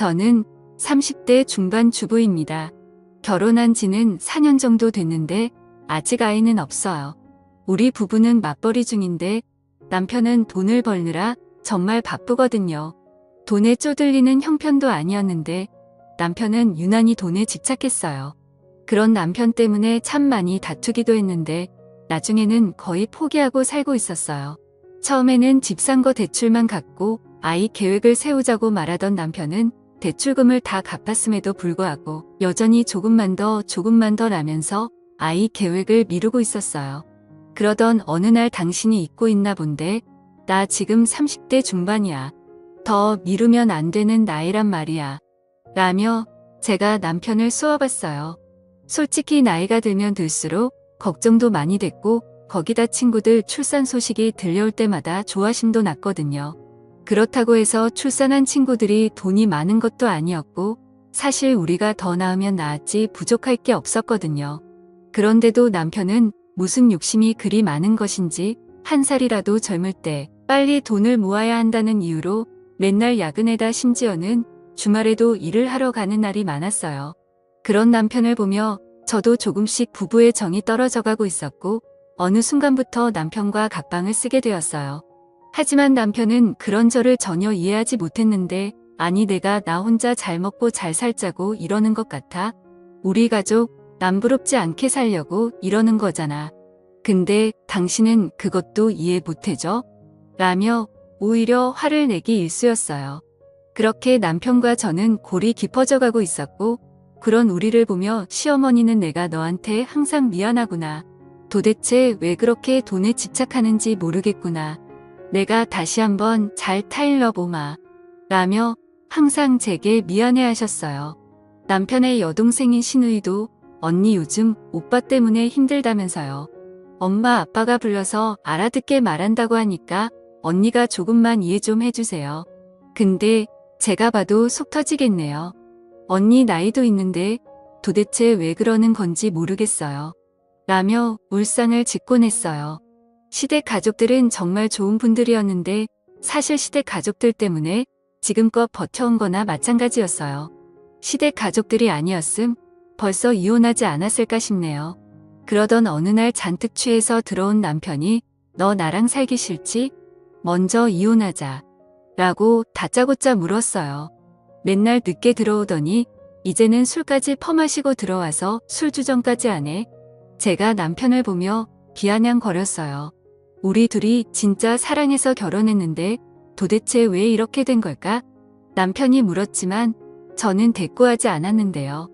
저는 30대 중반 주부입니다. 결혼한 지는 4년 정도 됐는데 아직 아이는 없어요. 우리 부부는 맞벌이 중인데 남편은 돈을 벌느라 정말 바쁘거든요. 돈에 쪼들리는 형편도 아니었는데 남편은 유난히 돈에 집착했어요. 그런 남편 때문에 참 많이 다투기도 했는데 나중에는 거의 포기하고 살고 있었어요. 처음에는 집 산 거 대출만 갚고 아이 계획을 세우자고 말하던 남편은 대출금을 다 갚았음에도 불구하고 여전히 조금만 더 라면서 아이 계획을 미루고 있었어요. 그러던 어느 날 당신이 잊고 있나 본데 나 지금 30대 중반이야. 더 미루면 안 되는 나이란 말이야. 라며 제가 남편을 쏘아봤어요. 솔직히 나이가 들면 들수록 걱정도 많이 됐고 거기다 친구들 출산 소식이 들려올 때마다 조바심도 났거든요. 그렇다고 해서 출산한 친구들이 돈이 많은 것도 아니었고 사실 우리가 더 낳으면 낳았지 부족할 게 없었거든요. 그런데도 남편은 무슨 욕심이 그리 많은 것인지 한 살이라도 젊을 때 빨리 돈을 모아야 한다는 이유로 맨날 야근에다 심지어는 주말에도 일을 하러 가는 날이 많았어요. 그런 남편을 보며 저도 조금씩 부부의 정이 떨어져가고 있었고 어느 순간부터 남편과 갑방을 쓰게 되었어요. 하지만 남편은 그런 저를 전혀 이해하지 못했는데 아니 내가 나 혼자 잘 먹고 잘 살자고 이러는 것 같아. 우리 가족 남부럽지 않게 살려고 이러는 거잖아. 근데 당신은 그것도 이해 못해줘? 라며 오히려 화를 내기 일쑤였어요. 그렇게 남편과 저는 골이 깊어져 가고 있었고 그런 우리를 보며 시어머니는 내가 너한테 항상 미안하구나. 도대체 왜 그렇게 돈에 집착하는지 모르겠구나. 내가 다시 한번 잘 타일러 보마. 라며 항상 제게 미안해 하셨어요. 남편의 여동생인 시누이도 언니 요즘 오빠 때문에 힘들다면서요. 엄마 아빠가 불러서 알아듣게 말한다고 하니까 언니가 조금만 이해 좀 해주세요. 근데 제가 봐도 속 터지겠네요. 언니 나이도 있는데 도대체 왜 그러는 건지 모르겠어요. 라며 울상을 짓곤 했어요. 시댁 가족들은 정말 좋은 분들이었는데 사실 시댁 가족들 때문에 지금껏 버텨온 거나 마찬가지였어요. 시댁 가족들이 아니었음 벌써 이혼하지 않았을까 싶네요. 그러던 어느 날 잔뜩 취해서 들어온 남편이 너 나랑 살기 싫지? 먼저 이혼하자. 라고 다짜고짜 물었어요. 맨날 늦게 들어오더니 이제는 술까지 퍼마시고 들어와서 술주정까지 하네. 제가 남편을 보며 비아냥거렸어요. 우리 둘이 진짜 사랑해서 결혼했는데 도대체 왜 이렇게 된 걸까? 남편이 물었지만 저는 대꾸하지 않았는데요.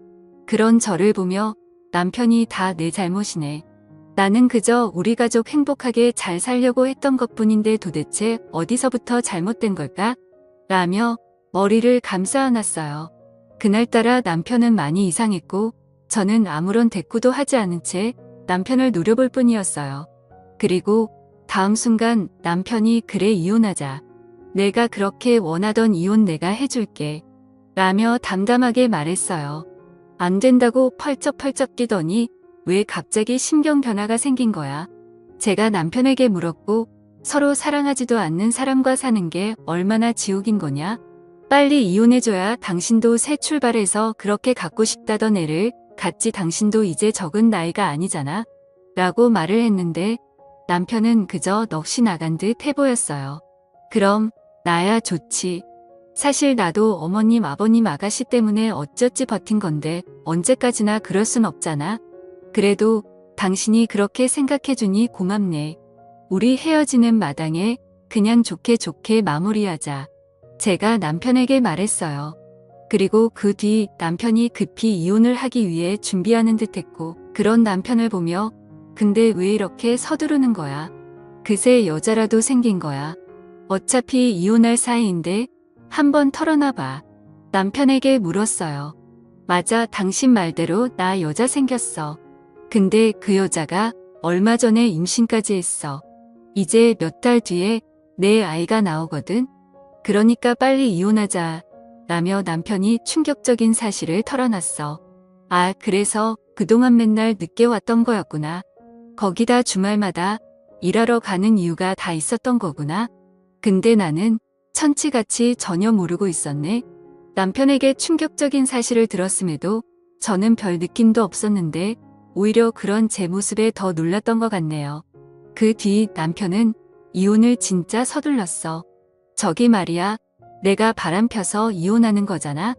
그런 저를 보며 남편이 다 내 잘못이네. 나는 그저 우리 가족 행복하게 잘 살려고 했던 것뿐인데 도대체 어디서부터 잘못된 걸까? 라며 머리를 감싸 안았어요. 그날따라 남편은 많이 이상했고 저는 아무런 대꾸도 하지 않은 채 남편을 노려볼 뿐이었어요. 그리고 다음 순간 남편이 그래 이혼하자. 내가 그렇게 원하던 이혼 내가 해줄게. 라며 담담하게 말했어요. 안 된다고 펄쩍펄쩍 뛰더니 왜 갑자기 심경 변화가 생긴 거야? 제가 남편에게 물었고 서로 사랑하지도 않는 사람과 사는 게 얼마나 지옥인 거냐? 빨리 이혼해줘야 당신도 새 출발해서 그렇게 갖고 싶다던 애를 갖지 당신도 이제 적은 나이가 아니잖아. 라고 말을 했는데 남편은 그저 넋이 나간 듯 해보였어요. 그럼 나야 좋지. 사실 나도 어머님 아버님 아가씨 때문에 어쩌지 버틴 건데 언제까지나 그럴 순 없잖아. 그래도 당신이 그렇게 생각해주니 고맙네. 우리 헤어지는 마당에 그냥 좋게 좋게 마무리하자. 제가 남편에게 말했어요. 그리고 그 뒤 남편이 급히 이혼을 하기 위해 준비하는 듯했고 그런 남편을 보며 근데 왜 이렇게 서두르는 거야? 그새 여자라도 생긴 거야. 어차피 이혼할 사이인데 한번 털어놔봐. 남편에게 물었어요. 맞아, 당신 말대로 나 여자 생겼어. 근데 그 여자가 얼마 전에 임신까지 했어. 이제 몇 달 뒤에 내 아이가 나오거든. 그러니까 빨리 이혼하자. 라며 남편이 충격적인 사실을 털어놨어. 아, 그래서 그동안 맨날 늦게 왔던 거였구나. 거기다 주말마다 일하러 가는 이유가 다 있었던 거구나. 근데 나는 천치같이 전혀 모르고 있었네. 남편에게 충격적인 사실을 들었음에도 저는 별 느낌도 없었는데 오히려 그런 제 모습에 더 놀랐던 것 같네요. 그 뒤 남편은 이혼을 진짜 서둘렀어. 저기 말이야, 내가 바람 펴서 이혼하는 거잖아.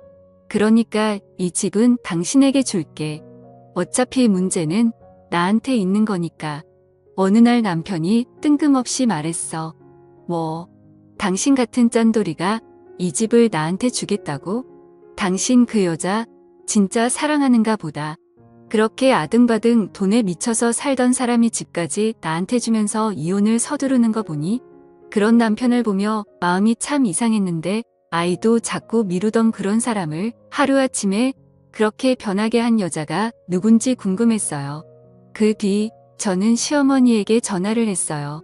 그러니까 이 집은 당신에게 줄게. 어차피 문제는 나한테 있는 거니까. 어느 날 남편이 뜬금없이 말했어. 뭐, 당신 같은 짠돌이가 이 집을 나한테 주겠다고? 당신 그 여자 진짜 사랑하는가 보다. 그렇게 아등바등 돈에 미쳐서 살던 사람이 집까지 나한테 주면서 이혼을 서두르는 거 보니 그런 남편을 보며 마음이 참 이상했는데 아이도 자꾸 미루던 그런 사람을 하루아침에 그렇게 변하게 한 여자가 누군지 궁금했어요. 그 뒤 저는 시어머니에게 전화를 했어요.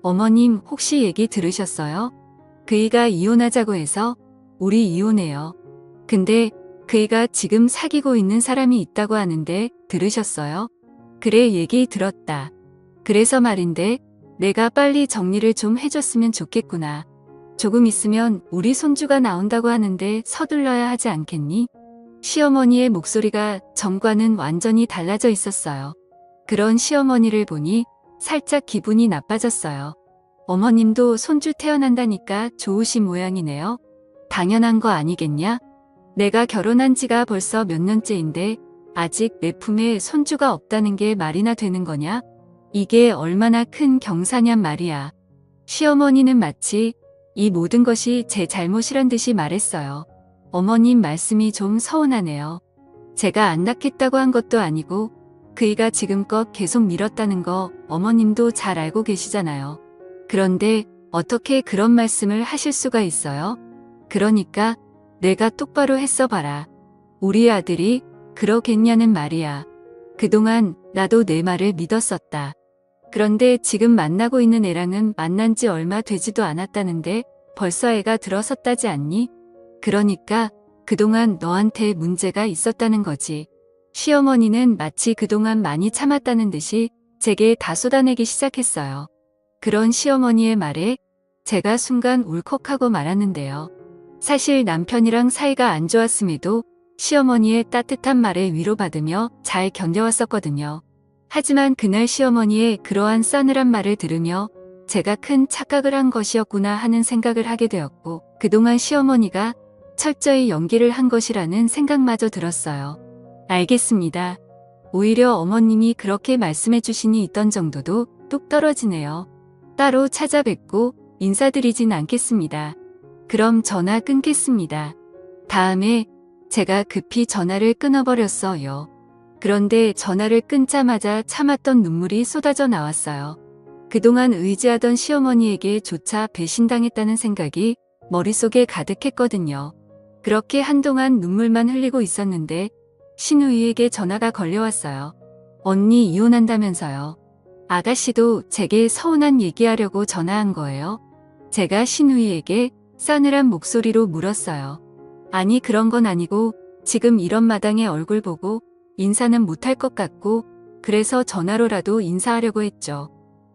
어머님 혹시 얘기 들으셨어요? 그이가 이혼하자고 해서 우리 이혼해요. 근데 그이가 지금 사귀고 있는 사람이 있다고 하는데 들으셨어요? 그래 얘기 들었다. 그래서 말인데 내가 빨리 정리를 좀 해줬으면 좋겠구나. 조금 있으면 우리 손주가 나온다고 하는데 서둘러야 하지 않겠니? 시어머니의 목소리가 전과는 완전히 달라져 있었어요. 그런 시어머니를 보니 살짝 기분이 나빠졌어요. 어머님도 손주 태어난다니까 좋으신 모양이네요. 당연한 거 아니겠냐? 내가 결혼한 지가 벌써 몇 년째인데 아직 내 품에 손주가 없다는 게 말이나 되는 거냐? 이게 얼마나 큰 경사냔 말이야. 시어머니는 마치 이 모든 것이 제 잘못이란 듯이 말했어요. 어머님 말씀이 좀 서운하네요. 제가 안 낳겠다고 한 것도 아니고 그이가 지금껏 계속 미뤘다는 거 어머님도 잘 알고 계시잖아요. 그런데 어떻게 그런 말씀을 하실 수가 있어요? 그러니까 내가 똑바로 했어 봐라. 우리 아들이 그러겠냐는 말이야. 그동안 나도 내 말을 믿었었다. 그런데 지금 만나고 있는 애랑은 만난 지 얼마 되지도 않았다는데 벌써 애가 들어섰다지 않니? 그러니까 그동안 너한테 문제가 있었다는 거지. 시어머니는 마치 그동안 많이 참았다는 듯이 제게 다 쏟아내기 시작했어요. 그런 시어머니의 말에 제가 순간 울컥하고 말았는데요. 사실 남편이랑 사이가 안 좋았음에도 시어머니의 따뜻한 말에 위로받으며 잘 견뎌왔었거든요. 하지만 그날 시어머니의 그러한 싸늘한 말을 들으며 제가 큰 착각을 한 것이었구나 하는 생각을 하게 되었고 그동안 시어머니가 철저히 연기를 한 것이라는 생각마저 들었어요. 알겠습니다. 오히려 어머님이 그렇게 말씀해 주시니 있던 정도도 뚝 떨어지네요. 따로 찾아뵙고 인사드리진 않겠습니다. 그럼 전화 끊겠습니다. 다음에 제가 급히 전화를 끊어버렸어요. 그런데 전화를 끊자마자 참았던 눈물이 쏟아져 나왔어요. 그동안 의지하던 시어머니에게 조차 배신당했다는 생각이 머릿속에 가득했거든요. 그렇게 한동안 눈물만 흘리고 있었는데 신우이에게 전화가 걸려왔어요. 언니 이혼한다면서요. 아가씨도 제게 서운한 얘기하려고 전화한 거예요. 제가 신우이에게 싸늘한 목소리로 물었어요. 아니 그런 건 아니고 지금 이런 마당에 얼굴 보고 인사는 못할 것 같고 그래서 전화로라도 인사하려고 했죠.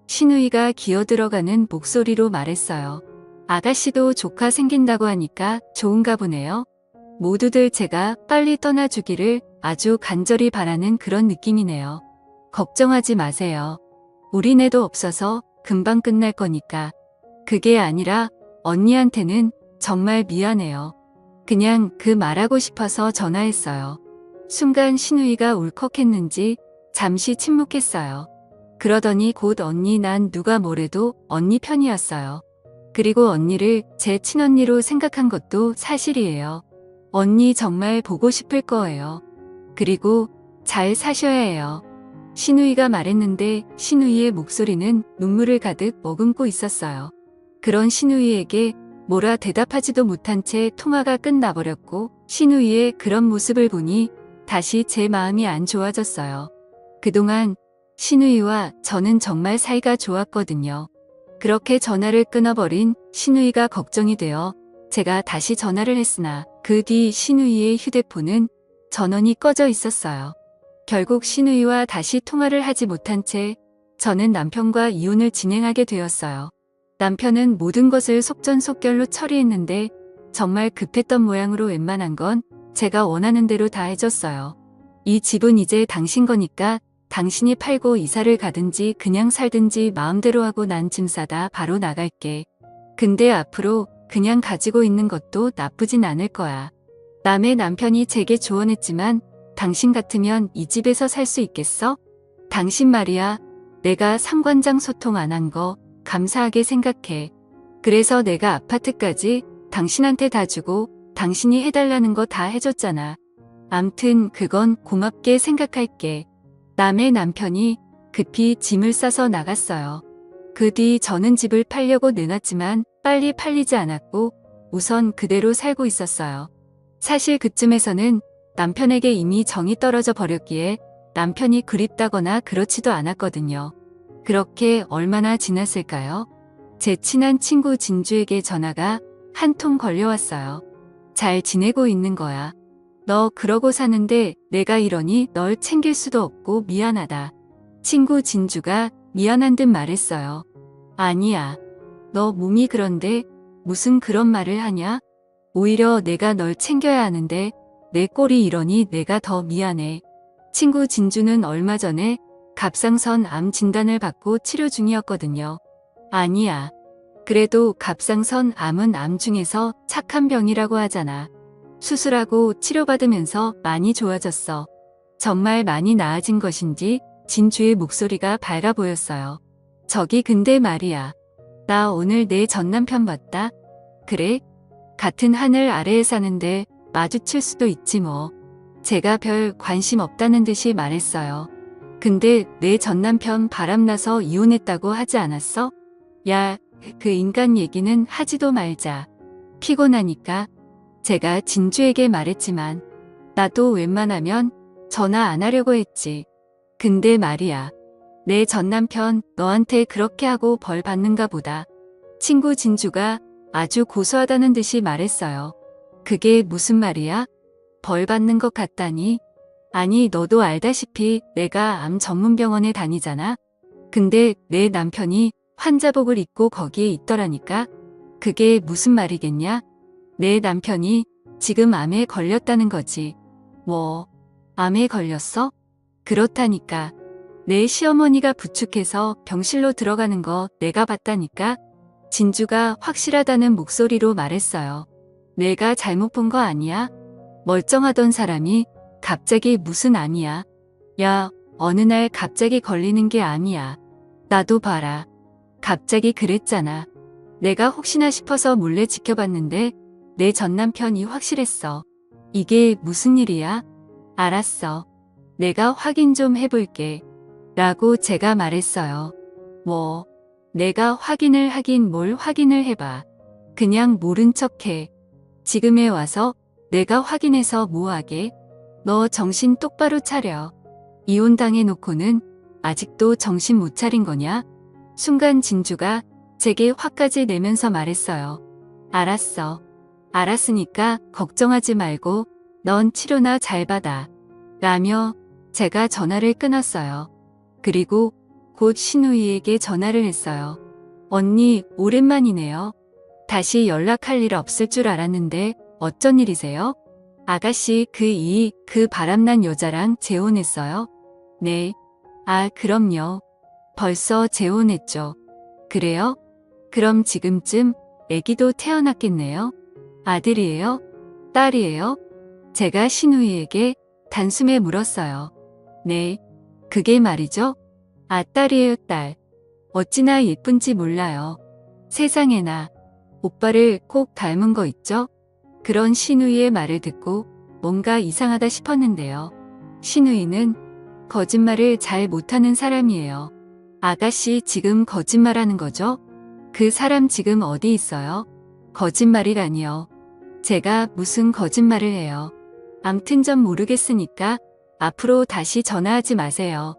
신우이가 기어들어가는 목소리로 말했어요. 아가씨도 조카 생긴다고 하니까 좋은가 보네요. 모두들 제가 빨리 떠나주기를 아주 간절히 바라는 그런 느낌이네요. 걱정하지 마세요. 우린 애도 없어서 금방 끝날 거니까. 그게 아니라 언니한테는 정말 미안해요. 그냥 그 말하고 싶어서 전화했어요. 순간 신우이가 울컥했는지 잠시 침묵했어요. 그러더니 곧 언니 난 누가 뭐래도 언니 편이었어요. 그리고 언니를 제 친언니로 생각한 것도 사실이에요. 언니 정말 보고 싶을 거예요. 그리고 잘 사셔야 해요. 신우이가 말했는데 신우이의 목소리는 눈물을 가득 머금고 있었어요. 그런 신우이에게 뭐라 대답하지도 못한 채 통화가 끝나버렸고 신우이의 그런 모습을 보니 다시 제 마음이 안 좋아졌어요. 그동안 신우이와 저는 정말 사이가 좋았거든요. 그렇게 전화를 끊어버린 신우이가 걱정이 되어 제가 다시 전화를 했으나 그 뒤 신우이의 휴대폰은 전원이 꺼져 있었어요. 결국 신우이와 다시 통화를 하지 못한 채 저는 남편과 이혼을 진행하게 되었어요. 남편은 모든 것을 속전속결로 처리했는데 정말 급했던 모양으로 웬만한 건 제가 원하는 대로 다 해줬어요. 이 집은 이제 당신 거니까 당신이 팔고 이사를 가든지 그냥 살든지 마음대로 하고 난 짐 싸다 바로 나갈게. 근데 앞으로 그냥 가지고 있는 것도 나쁘진 않을 거야. 남의 남편이 제게 조언했지만 당신 같으면 이 집에서 살 수 있겠어? 당신 말이야. 내가 상관장 소통 안 한 거 감사하게 생각해. 그래서 내가 아파트까지 당신한테 다 주고 당신이 해달라는 거 다 해줬잖아. 암튼 그건 고맙게 생각할게. 남의 남편이 급히 짐을 싸서 나갔어요. 그 뒤 저는 집을 팔려고 내놨지만 빨리 팔리지 않았고 우선 그대로 살고 있었어요. 사실 그쯤에서는 남편에게 이미 정이 떨어져 버렸기에 남편이 그립다거나 그렇지도 않았거든요. 그렇게 얼마나 지났을까요? 제 친한 친구 진주에게 전화가 한 통 걸려왔어요. 잘 지내고 있는 거야. 너 그러고 사는데 내가 이러니 널 챙길 수도 없고 미안하다. 친구 진주가 미안한 듯 말했어요. 아니야. 너 몸이 그런데 무슨 그런 말을 하냐? 오히려 내가 널 챙겨야 하는데 내 꼴이 이러니 내가 더 미안해. 친구 진주는 얼마 전에 갑상선 암 진단을 받고 치료 중이었거든요. 아니야. 그래도 갑상선 암은 암 중에서 착한 병이라고 하잖아. 수술하고 치료받으면서 많이 좋아졌어. 정말 많이 나아진 것인지 진주의 목소리가 밝아 보였어요. 저기 근데 말이야. 나 오늘 내 전남편 봤다. 그래? 같은 하늘 아래에 사는데 마주칠 수도 있지 뭐. 제가 별 관심 없다는 듯이 말했어요. 근데 내 전남편 바람나서 이혼했다고 하지 않았어? 야, 그 인간 얘기는 하지도 말자. 피곤하니까. 제가 진주에게 말했지만 나도 웬만하면 전화 안 하려고 했지. 근데 말이야. 내 전남편 너한테 그렇게 하고 벌 받는가 보다. 친구 진주가 아주 고소하다는 듯이 말했어요. 그게 무슨 말이야? 벌 받는 것 같다니? 아니 너도 알다시피 내가 암 전문병원에 다니잖아. 근데 내 남편이 환자복을 입고 거기에 있더라니까. 그게 무슨 말이겠냐? 내 남편이 지금 암에 걸렸다는 거지. 뭐, 암에 걸렸어? 그렇다니까. 내 시어머니가 부축해서 병실로 들어가는 거 내가 봤다니까. 진주가 확실하다는 목소리로 말했어요. 내가 잘못 본 거 아니야? 멀쩡하던 사람이 갑자기 무슨 암이야? 야, 어느 날 갑자기 걸리는 게 암이야. 나도 봐라. 갑자기 그랬잖아. 내가 혹시나 싶어서 몰래 지켜봤는데 내 전남편이 확실했어. 이게 무슨 일이야? 알았어. 내가 확인 좀 해볼게. 라고 제가 말했어요. 뭐, 내가 확인을 하긴 뭘 확인을 해봐. 그냥 모른 척해. 지금에 와서 내가 확인해서 뭐하게? 너 정신 똑바로 차려. 이혼당해놓고는 아직도 정신 못 차린 거냐? 순간 진주가 제게 화까지 내면서 말했어요. 알았어. 알았으니까 걱정하지 말고 넌 치료나 잘 받아. 라며 제가 전화를 끊었어요. 그리고 곧 신우이에게 전화를 했어요. 언니, 오랜만이네요. 다시 연락할 일 없을 줄 알았는데 어쩐 일이세요? 아가씨 그 바람난 여자랑 재혼했어요? 네. 아, 그럼요. 벌써 재혼했죠. 그래요? 그럼 지금쯤 아기도 태어났겠네요? 아들이에요? 딸이에요? 제가 신우이에게 단숨에 물었어요. 네. 그게 말이죠? 아, 딸이에요, 딸. 어찌나 예쁜지 몰라요. 세상에나. 오빠를 꼭 닮은 거 있죠? 그런 신우이의 말을 듣고 뭔가 이상하다 싶었는데요. 신우이는 거짓말을 잘 못하는 사람이에요. 아가씨 지금 거짓말하는 거죠? 그 사람 지금 어디 있어요? 거짓말이라니요. 제가 무슨 거짓말을 해요. 암튼 전 모르겠으니까 앞으로 다시 전화하지 마세요.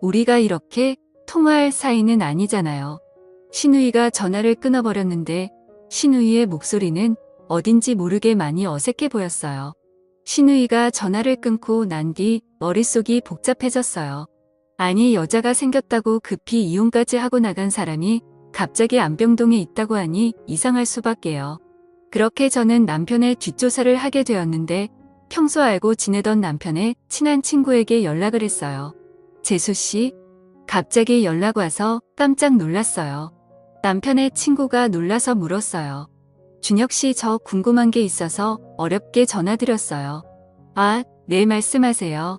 우리가 이렇게 통화할 사이는 아니잖아요. 신우이가 전화를 끊어버렸는데 신우이의 목소리는 어딘지 모르게 많이 어색해 보였어요. 신우이가 전화를 끊고 난 뒤 머릿속이 복잡해졌어요. 아니 여자가 생겼다고 급히 이혼까지 하고 나간 사람이 갑자기 안병동에 있다고 하니 이상할 수밖에요. 그렇게 저는 남편의 뒷조사를 하게 되었는데 평소 알고 지내던 남편의 친한 친구에게 연락을 했어요. 재수 씨, 갑자기 연락 와서 깜짝 놀랐어요. 남편의 친구가 놀라서 물었어요. 준혁 씨, 저 궁금한 게 있어서 어렵게 전화드렸어요. 아, 네, 말씀하세요.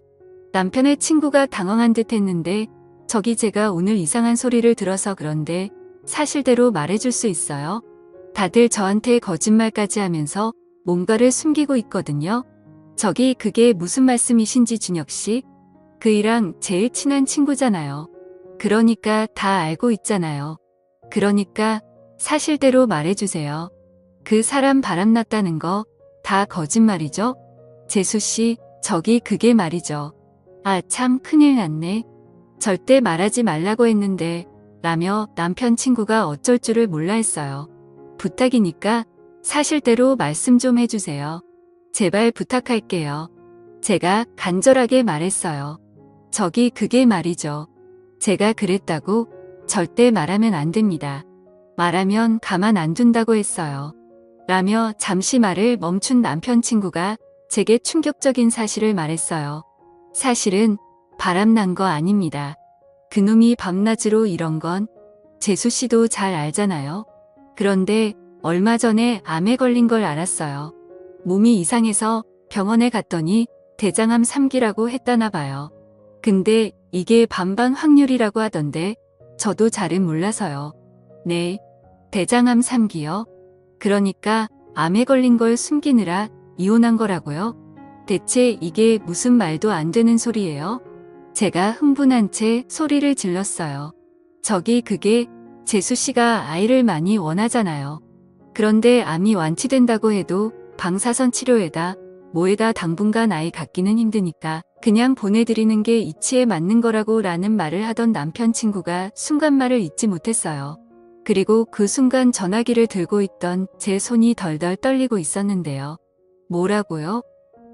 남편의 친구가 당황한 듯 했는데 저기 제가 오늘 이상한 소리를 들어서 그런데 사실대로 말해줄 수 있어요? 다들 저한테 거짓말까지 하면서 뭔가를 숨기고 있거든요. 저기 그게 무슨 말씀이신지 준혁 씨? 그이랑 제일 친한 친구잖아요. 그러니까 다 알고 있잖아요. 그러니까 사실대로 말해주세요. 그 사람 바람났다는 거 다 거짓말이죠? 재수 씨, 저기 그게 말이죠. 아, 참 큰일 났네. 절대 말하지 말라고 했는데 라며 남편 친구가 어쩔 줄을 몰라 했어요. 부탁이니까 사실대로 말씀 좀 해주세요. 제발 부탁할게요. 제가 간절하게 말했어요. 저기 그게 말이죠. 제가 그랬다고 절대 말하면 안 됩니다. 말하면 가만 안 둔다고 했어요. 라며 잠시 말을 멈춘 남편 친구가 제게 충격적인 사실을 말했어요. 사실은 바람난 거 아닙니다. 그놈이 밤낮으로 이런 건 재수 씨도 잘 알잖아요. 그런데 얼마 전에 암에 걸린 걸 알았어요. 몸이 이상해서 병원에 갔더니 대장암 3기라고 했다나 봐요. 근데 이게 반반 확률이라고 하던데 저도 잘은 몰라서요. 네, 대장암 3기요? 그러니까 암에 걸린 걸 숨기느라 이혼한 거라고요? 대체 이게 무슨 말도 안 되는 소리예요? 제가 흥분한 채 소리를 질렀어요. 저기 그게 재수 씨가 아이를 많이 원하잖아요. 그런데 암이 완치된다고 해도 방사선 치료에다 뭐에다 당분간 아이 갖기는 힘드니까 그냥 보내드리는 게 이치에 맞는 거라고 라는 말을 하던 남편 친구가 순간 말을 잇지 못했어요. 그리고 그 순간 전화기를 들고 있던 제 손이 덜덜 떨리고 있었는데요. 뭐라고요?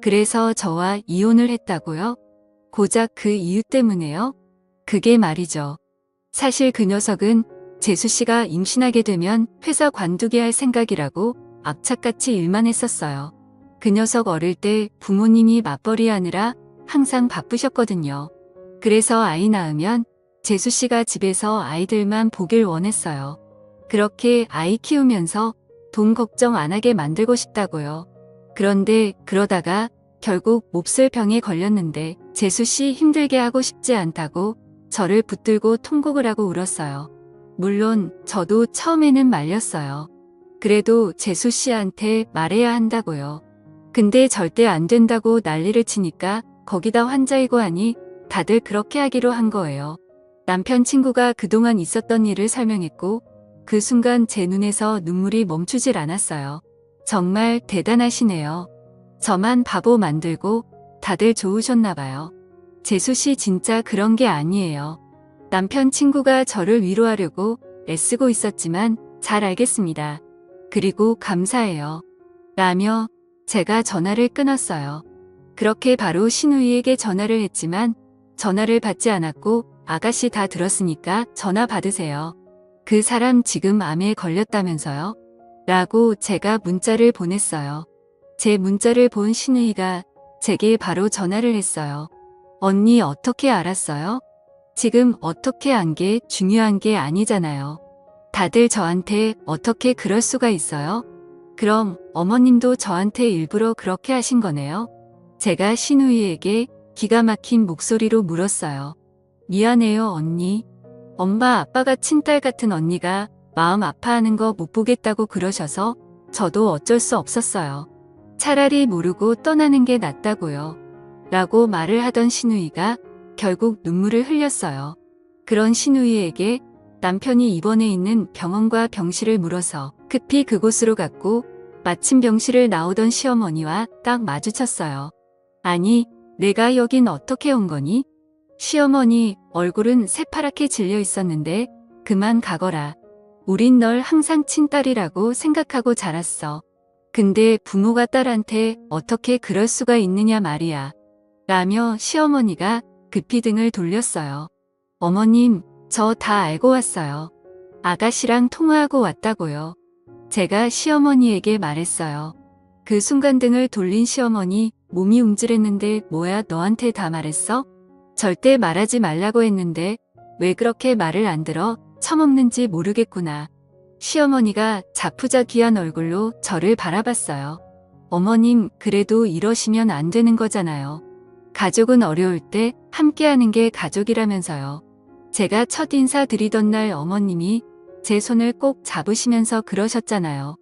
그래서 저와 이혼을 했다고요? 고작 그 이유 때문에요? 그게 말이죠. 사실 그 녀석은 재수 씨가 임신하게 되면 회사 관두게 할 생각이라고 악착같이 일만 했었어요. 그 녀석 어릴 때 부모님이 맞벌이 하느라 항상 바쁘셨거든요. 그래서 아이 낳으면 재수 씨가 집에서 아이들만 보길 원했어요. 그렇게 아이 키우면서 돈 걱정 안 하게 만들고 싶다고요. 그런데 그러다가 결국 몹쓸 병에 걸렸는데 재수 씨 힘들게 하고 싶지 않다고 저를 붙들고 통곡을 하고 울었어요. 물론 저도 처음에는 말렸어요. 그래도 재수 씨한테 말해야 한다고요. 근데 절대 안 된다고 난리를 치니까 거기다 환자이고 하니 다들 그렇게 하기로 한 거예요. 남편 친구가 그동안 있었던 일을 설명했고 그 순간 제 눈에서 눈물이 멈추질 않았어요. 정말 대단하시네요. 저만 바보 만들고 다들 좋으셨나 봐요. 재수 씨 진짜 그런 게 아니에요. 남편 친구가 저를 위로하려고 애쓰고 있었지만 잘 알겠습니다. 그리고 감사해요. 라며 제가 전화를 끊었어요. 그렇게 바로 신우이에게 전화를 했지만 전화를 받지 않았고 아가씨 다 들었으니까 전화 받으세요. 그 사람 지금 암에 걸렸다면서요? 라고 제가 문자를 보냈어요. 제 문자를 본 신우이가 제게 바로 전화를 했어요. 언니 어떻게 알았어요? 지금 어떻게 안 게 중요한 게 아니잖아요. 다들 저한테 어떻게 그럴 수가 있어요? 그럼 어머님도 저한테 일부러 그렇게 하신 거네요? 제가 신우이에게 기가 막힌 목소리로 물었어요. 미안해요, 언니. 엄마 아빠가 친딸 같은 언니가 마음 아파하는 거 못 보겠다고 그러셔서 저도 어쩔 수 없었어요. 차라리 모르고 떠나는 게 낫다고요. 라고 말을 하던 신우이가 결국 눈물을 흘렸어요. 그런 신우이에게 남편이 입원해 있는 병원과 병실을 물어서 급히 그곳으로 갔고 마침 병실을 나오던 시어머니와 딱 마주쳤어요. 아니, 내가 여긴 어떻게 온 거니? 시어머니 얼굴은 새파랗게 질려 있었는데 그만 가거라. 우린 널 항상 친딸이라고 생각하고 자랐어. 근데 부모가 딸한테 어떻게 그럴 수가 있느냐 말이야. 라며 시어머니가 급히 등을 돌렸어요. 어머님, 저 다 알고 왔어요. 아가씨랑 통화하고 왔다고요. 제가 시어머니에게 말했어요. 그 순간 등을 돌린 시어머니 몸이 움찔했는데 뭐야 너한테 다 말했어? 절대 말하지 말라고 했는데 왜 그렇게 말을 안 들어? 처먹는지 모르겠구나. 시어머니가 자푸자기한 얼굴로 저를 바라봤어요. 어머님, 그래도 이러시면 안 되는 거잖아요. 가족은 어려울 때 함께하는 게 가족이라면서요. 제가 첫 인사 드리던 날 어머님이 제 손을 꼭 잡으시면서 그러셨잖아요.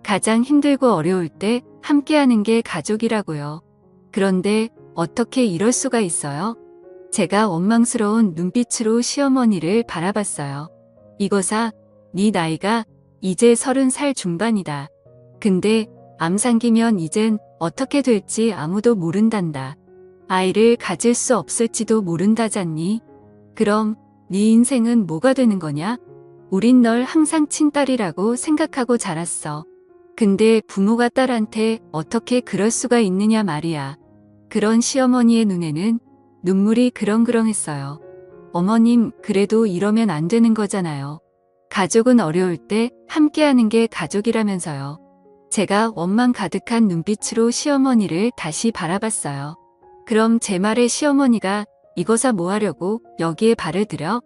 가장 힘들고 어려울 때 함께하는 게 가족이라고요. 그런데 어떻게 이럴 수가 있어요? 제가 원망스러운 눈빛으로 시어머니를 바라봤어요. 이거사, 네 나이가 이제 30살 중반이다. 근데 암 생기면 이젠 어떻게 될지 아무도 모른단다. 아이를 가질 수 없을지도 모른다잖니. 그럼 네 인생은 뭐가 되는 거냐? 우린 널 항상 친딸이라고 생각하고 자랐어. 근데 부모가 딸한테 어떻게 그럴 수가 있느냐 말이야. 그런 시어머니의 눈에는 눈물이 그렁그렁했어요. 어머님, 그래도 이러면 안 되는 거잖아요. 가족은 어려울 때 함께하는 게 가족이라면서요. 제가 원망 가득한 눈빛으로 시어머니를 다시 바라봤어요. 그럼 제 말에 시어머니가 이거사 뭐 하려고 여기에 발을 들여?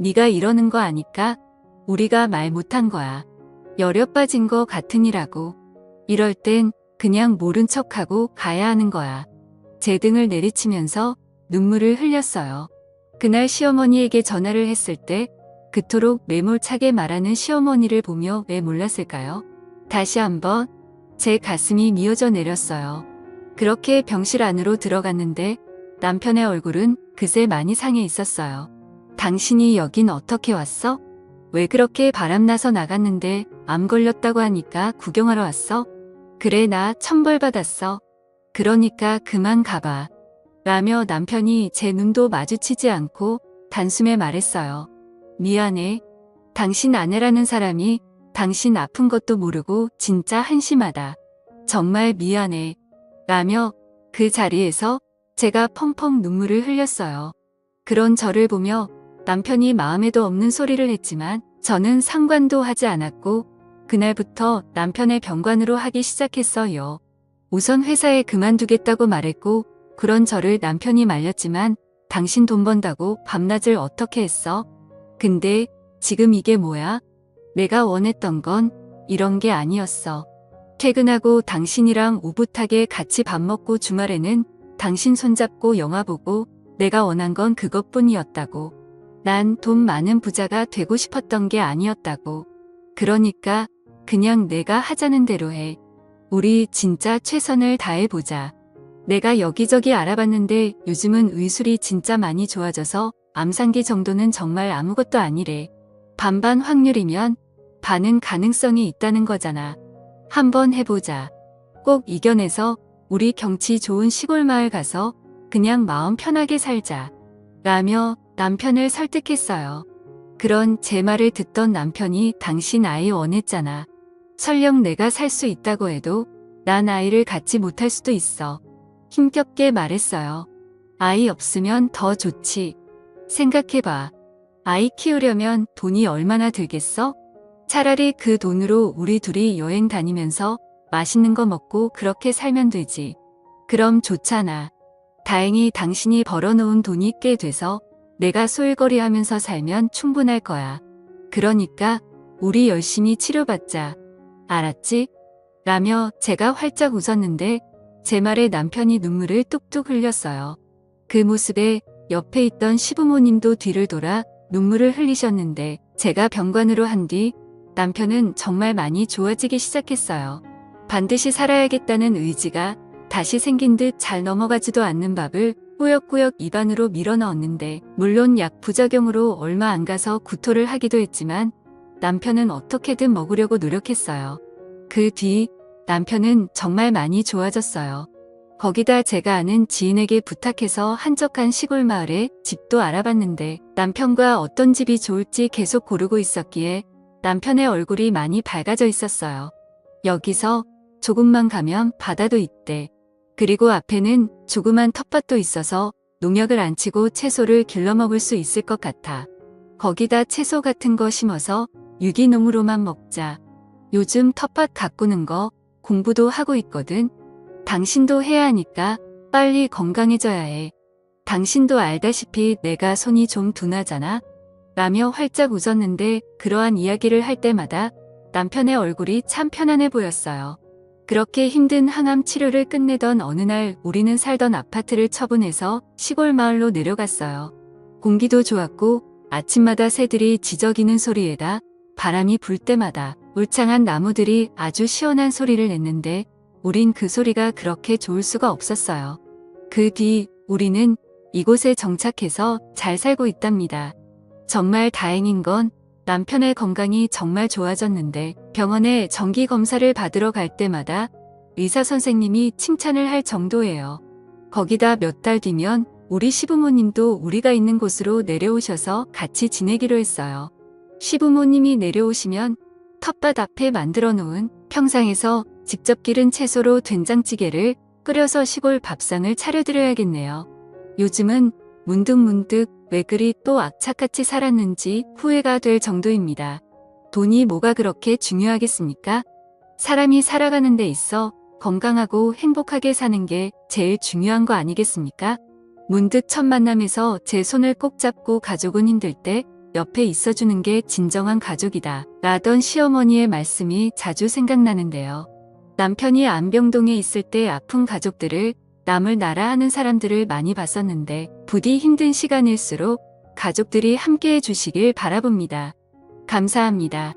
네가 이러는 거 아니까 우리가 말 못한 거야. 열려 빠진 거 같으니라고. 이럴 땐 그냥 모른 척하고 가야 하는 거야. 제 등을 내리치면서 눈물을 흘렸어요. 그날 시어머니에게 전화를 했을 때 그토록 매몰차게 말하는 시어머니를 보며 왜 몰랐을까요? 다시 한번 제 가슴이 미어져 내렸어요. 그렇게 병실 안으로 들어갔는데 남편의 얼굴은 그새 많이 상해 있었어요. 당신이 여긴 어떻게 왔어? 왜 그렇게 바람나서 나갔는데 암 걸렸다고 하니까 구경하러 왔어? 그래, 나 천벌 받았어. 그러니까 그만 가봐. 라며 남편이 제 눈도 마주치지 않고 단숨에 말했어요. 미안해. 당신 아내라는 사람이 당신 아픈 것도 모르고 진짜 한심하다. 정말 미안해. 라며 그 자리에서 제가 펑펑 눈물을 흘렸어요. 그런 저를 보며 남편이 마음에도 없는 소리를 했지만 저는 상관도 하지 않았고 그날부터 남편의 병관으로 하기 시작했어요. 우선 회사에 그만두겠다고 말했고 그런 저를 남편이 말렸지만 당신 돈 번다고 밤낮을 어떻게 했어? 근데 지금 이게 뭐야? 내가 원했던 건 이런 게 아니었어. 퇴근하고 당신이랑 오붓하게 같이 밥 먹고 주말에는 당신 손잡고 영화 보고 내가 원한 건 그것뿐이었다고. 난 돈 많은 부자가 되고 싶었던 게 아니었다고. 그러니까 그냥 내가 하자는 대로 해. 우리 진짜 최선을 다해보자. 내가 여기저기 알아봤는데 요즘은 의술이 진짜 많이 좋아져서 암상기 정도는 정말 아무것도 아니래. 반반 확률이면 반은 가능성이 있다는 거잖아. 한번 해보자. 꼭 이겨내서 우리 경치 좋은 시골 마을 가서 그냥 마음 편하게 살자. 라며 남편을 설득했어요. 그런 제 말을 듣던 남편이 당신 아이 원했잖아. 설령 내가 살 수 있다고 해도 난 아이를 갖지 못할 수도 있어. 힘겹게 말했어요. 아이 없으면 더 좋지. 생각해봐. 아이 키우려면 돈이 얼마나 들겠어? 차라리 그 돈으로 우리 둘이 여행 다니면서 맛있는 거 먹고 그렇게 살면 되지. 그럼 좋잖아. 다행히 당신이 벌어놓은 돈이 꽤 돼서 내가 소일거리하면서 살면 충분할 거야. 그러니까 우리 열심히 치료받자. 알았지? 라며 제가 활짝 웃었는데 제 말에 남편이 눈물을 뚝뚝 흘렸어요. 그 모습에 옆에 있던 시부모님도 뒤를 돌아 눈물을 흘리셨는데 제가 병관으로 한 뒤 남편은 정말 많이 좋아지기 시작했어요. 반드시 살아야겠다는 의지가 다시 생긴 듯 잘 넘어가지도 않는 밥을 꾸역꾸역 입안으로 밀어넣었는데 물론 약 부작용으로 얼마 안 가서 구토를 하기도 했지만 남편은 어떻게든 먹으려고 노력했어요. 그 뒤 남편은 정말 많이 좋아졌어요. 거기다 제가 아는 지인에게 부탁해서 한적한 시골 마을에 집도 알아봤는데 남편과 어떤 집이 좋을지 계속 고르고 있었기에 남편의 얼굴이 많이 밝아져 있었어요. 여기서 조금만 가면 바다도 있대. 그리고 앞에는 조그만 텃밭도 있어서 농약을 안 치고 채소를 길러 먹을 수 있을 것 같아. 거기다 채소 같은 거 심어서 유기농으로만 먹자. 요즘 텃밭 가꾸는 거 공부도 하고 있거든. 당신도 해야 하니까 빨리 건강해져야 해. 당신도 알다시피 내가 손이 좀 둔하잖아. 라며 활짝 웃었는데 그러한 이야기를 할 때마다 남편의 얼굴이 참 편안해 보였어요. 그렇게 힘든 항암 치료를 끝내던 어느 날 우리는 살던 아파트를 처분해서 시골 마을로 내려갔어요. 공기도 좋았고 아침마다 새들이 지저귀는 소리에다 바람이 불 때마다 울창한 나무들이 아주 시원한 소리를 냈는데 우린 그 소리가 그렇게 좋을 수가 없었어요. 그 뒤 우리는 이곳에 정착해서 잘 살고 있답니다. 정말 다행인 건 남편의 건강이 정말 좋아졌는데 병원에 정기 검사를 받으러 갈 때마다 의사 선생님이 칭찬을 할 정도예요. 거기다 몇 달 뒤면 우리 시부모님도 우리가 있는 곳으로 내려오셔서 같이 지내기로 했어요. 시부모님이 내려오시면 텃밭 앞에 만들어 놓은 평상에서 직접 기른 채소로 된장찌개를 끓여서 시골 밥상을 차려드려야겠네요. 요즘은 문득문득 왜 그리 또 악착같이 살았는지 후회가 될 정도입니다. 돈이 뭐가 그렇게 중요하겠습니까? 사람이 살아가는 데 있어 건강하고 행복하게 사는 게 제일 중요한 거 아니겠습니까? 문득 첫 만남에서 제 손을 꼭 잡고 가족은 힘들 때 옆에 있어주는 게 진정한 가족이다 라던 시어머니의 말씀이 자주 생각나는데요. 남편이 안병동에 있을 때 아픈 가족들을 남을 나라 하는 사람들을 많이 봤었는데 부디 힘든 시간일수록 가족들이 함께해 주시길 바라봅니다. 감사합니다.